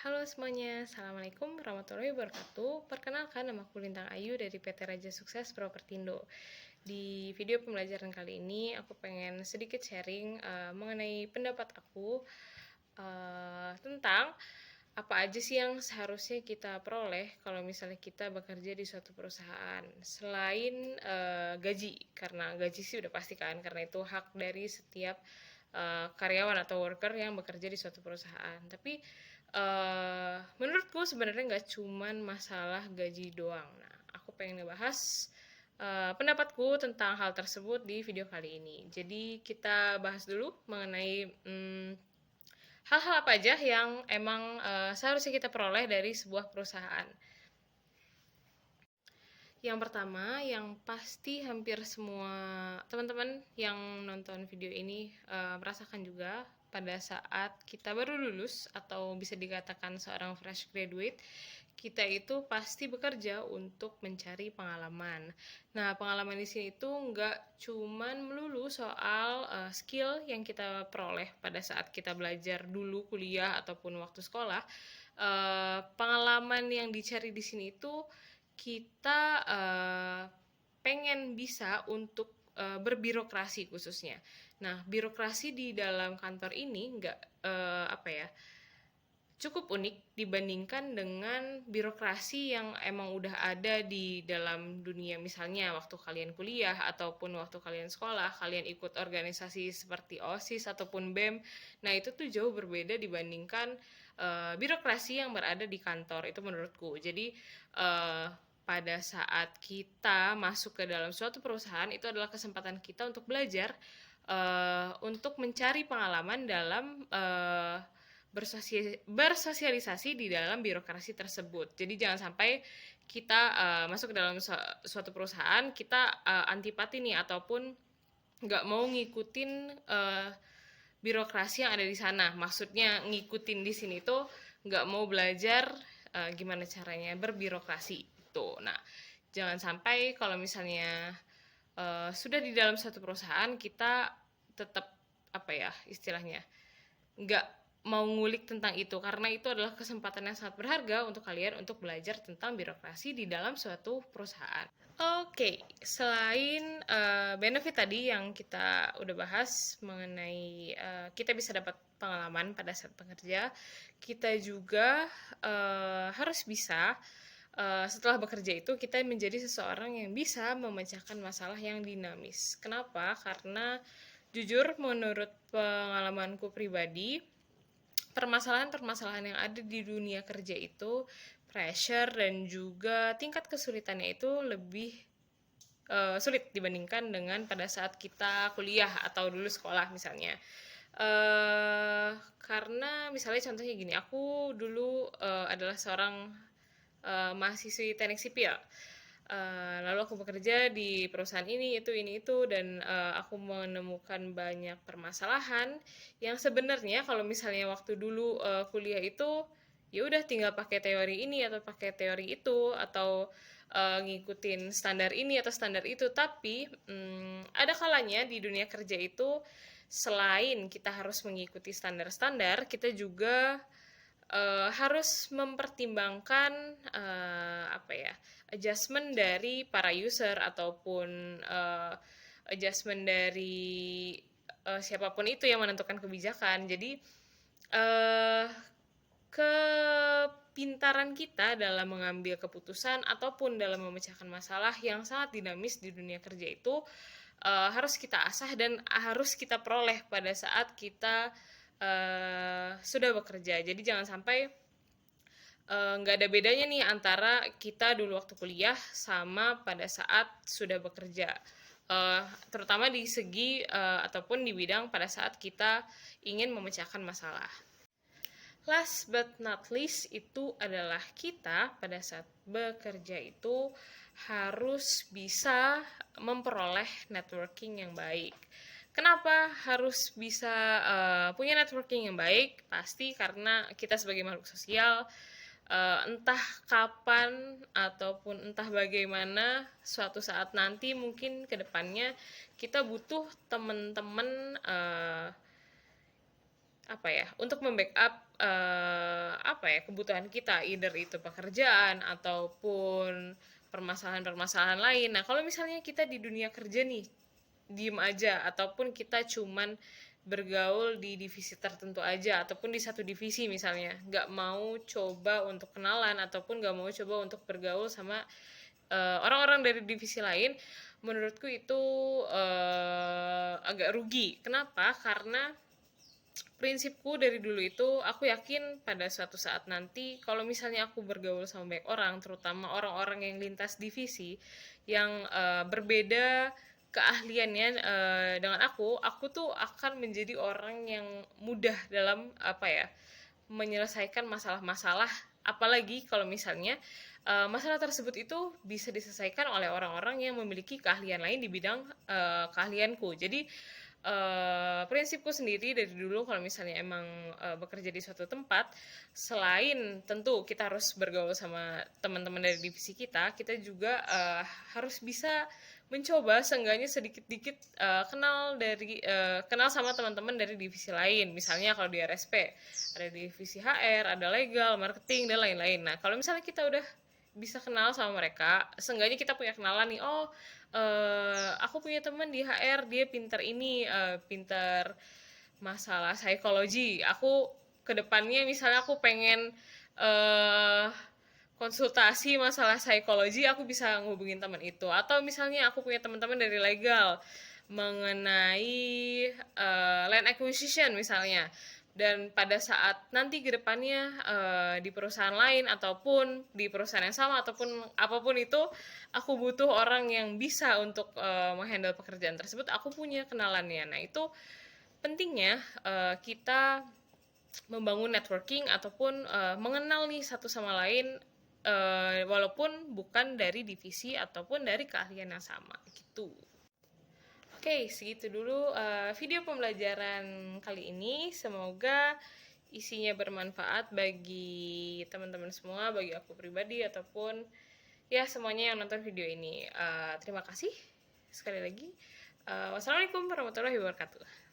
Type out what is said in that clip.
Halo semuanya, Assalamualaikum warahmatullahi wabarakatuh. Perkenalkan, nama aku Lintang Ayu dari PT Raja Sukses Propertindo. Di video pembelajaran kali ini, aku pengen sedikit sharing mengenai pendapat aku tentang apa aja sih yang seharusnya kita peroleh kalau misalnya kita bekerja di suatu perusahaan. Selain gaji, karena gaji sih udah pasti kan, karena itu hak dari setiap karyawan atau worker yang bekerja di suatu perusahaan. Tapi menurutku sebenarnya nggak cuman masalah gaji doang. Nah, aku pengen ngebahas pendapatku tentang hal tersebut di video kali ini. Jadi kita bahas dulu mengenai hal-hal apa aja yang emang seharusnya kita peroleh dari sebuah perusahaan. Yang pertama, yang pasti hampir semua teman-teman yang nonton video ini merasakan juga pada saat kita baru lulus atau bisa dikatakan seorang fresh graduate, kita itu pasti bekerja untuk mencari pengalaman. Nah, pengalaman di sini itu nggak cuman melulu soal skill yang kita peroleh pada saat kita belajar dulu kuliah ataupun waktu sekolah. Pengalaman yang dicari di sini itu kita pengen bisa untuk berbirokrasi khususnya. Nah, birokrasi di dalam kantor ini nggak cukup unik dibandingkan dengan birokrasi yang emang udah ada di dalam dunia, misalnya waktu kalian kuliah ataupun waktu kalian sekolah, kalian ikut organisasi seperti OSIS ataupun BEM. Nah, itu tuh jauh berbeda dibandingkan birokrasi yang berada di kantor, itu menurutku. Jadi pada saat kita masuk ke dalam suatu perusahaan, itu adalah kesempatan kita untuk belajar, untuk mencari pengalaman dalam bersosialisasi di dalam birokrasi tersebut. Jadi jangan sampai kita masuk ke dalam suatu perusahaan, kita antipati nih ataupun nggak mau ngikutin birokrasi yang ada di sana. Maksudnya ngikutin di sini tuh nggak mau belajar gimana caranya berbirokrasi itu. Nah, jangan sampai kalau misalnya sudah di dalam satu perusahaan kita tetap apa ya istilahnya nggak mau ngulik tentang itu, karena itu adalah kesempatan yang sangat berharga untuk kalian untuk belajar tentang birokrasi di dalam suatu perusahaan. Oke, selain benefit tadi yang kita udah bahas mengenai kita bisa dapat pengalaman pada saat bekerja, kita juga harus bisa setelah bekerja itu kita menjadi seseorang yang bisa memecahkan masalah yang dinamis. Kenapa? Karena jujur menurut pengalamanku pribadi, permasalahan-permasalahan yang ada di dunia kerja itu pressure dan juga tingkat kesulitannya itu lebih sulit dibandingkan dengan pada saat kita kuliah atau dulu sekolah misalnya. Karena misalnya contohnya gini, aku dulu adalah seorang mahasiswi teknik sipil. Lalu aku bekerja di perusahaan ini itu, dan aku menemukan banyak permasalahan yang sebenarnya kalau misalnya waktu dulu kuliah itu ya udah tinggal pakai teori ini atau pakai teori itu atau ngikutin standar ini atau standar itu. Tapi ada kalanya di dunia kerja itu selain kita harus mengikuti standar-standar, kita juga harus mempertimbangkan apa ya adjustment dari para user ataupun adjustment dari siapapun itu yang menentukan kebijakan. Jadi kepintaran kita dalam mengambil keputusan ataupun dalam memecahkan masalah yang sangat dinamis di dunia kerja itu harus kita asah dan harus kita peroleh pada saat kita sudah bekerja. Jadi jangan sampai nggak ada bedanya nih antara kita dulu waktu kuliah sama pada saat sudah bekerja, terutama di segi ataupun di bidang pada saat kita ingin memecahkan masalah. Last but not least itu adalah kita pada saat bekerja itu harus bisa memperoleh networking yang baik. Kenapa harus bisa punya networking yang baik? Pasti karena kita sebagai makhluk sosial, entah kapan ataupun entah bagaimana suatu saat nanti mungkin kedepannya kita butuh teman-teman untuk membackup kebutuhan kita, either itu pekerjaan ataupun permasalahan-permasalahan lain. Nah, kalau misalnya kita di dunia kerja nih, diem aja, ataupun kita cuman bergaul di divisi tertentu aja, ataupun di satu divisi misalnya, nggak mau coba untuk kenalan, ataupun nggak mau coba untuk bergaul sama orang-orang dari divisi lain, menurutku itu agak rugi. Kenapa? Karena prinsipku dari dulu itu, aku yakin pada suatu saat nanti kalau misalnya aku bergaul sama banyak orang, terutama orang-orang yang lintas divisi yang berbeda keahliannya dengan aku tuh akan menjadi orang yang mudah dalam menyelesaikan masalah-masalah, apalagi kalau misalnya masalah tersebut itu bisa diselesaikan oleh orang-orang yang memiliki keahlian lain di bidang keahlianku. Jadi prinsipku sendiri dari dulu kalau misalnya emang bekerja di suatu tempat, selain tentu kita harus bergaul sama teman-teman dari divisi kita juga harus bisa mencoba seenggaknya sedikit-dikit kenal sama teman-teman dari divisi lain. Misalnya kalau di RSP ada divisi HR, ada legal, marketing, dan lain-lain. Nah, kalau misalnya kita udah bisa kenal sama mereka, seenggaknya kita punya kenalan nih, aku punya teman di HR, dia pinter ini, pinter masalah psikologi. Aku kedepannya misalnya aku pengen konsultasi masalah psikologi, aku bisa ngehubungin teman itu. Atau misalnya aku punya teman-teman dari legal mengenai land acquisition misalnya, dan pada saat nanti ke depannya di perusahaan lain ataupun di perusahaan yang sama ataupun apapun itu, aku butuh orang yang bisa untuk menghandle pekerjaan tersebut, aku punya kenalannya. Nah, itu pentingnya kita membangun networking ataupun mengenal nih satu sama lain, walaupun bukan dari divisi ataupun dari keahlian yang sama gitu. Oke, segitu dulu video pembelajaran kali ini. Semoga isinya bermanfaat bagi teman-teman semua, bagi aku pribadi ataupun ya semuanya yang nonton video ini. Terima kasih sekali lagi. Wassalamualaikum warahmatullahi wabarakatuh.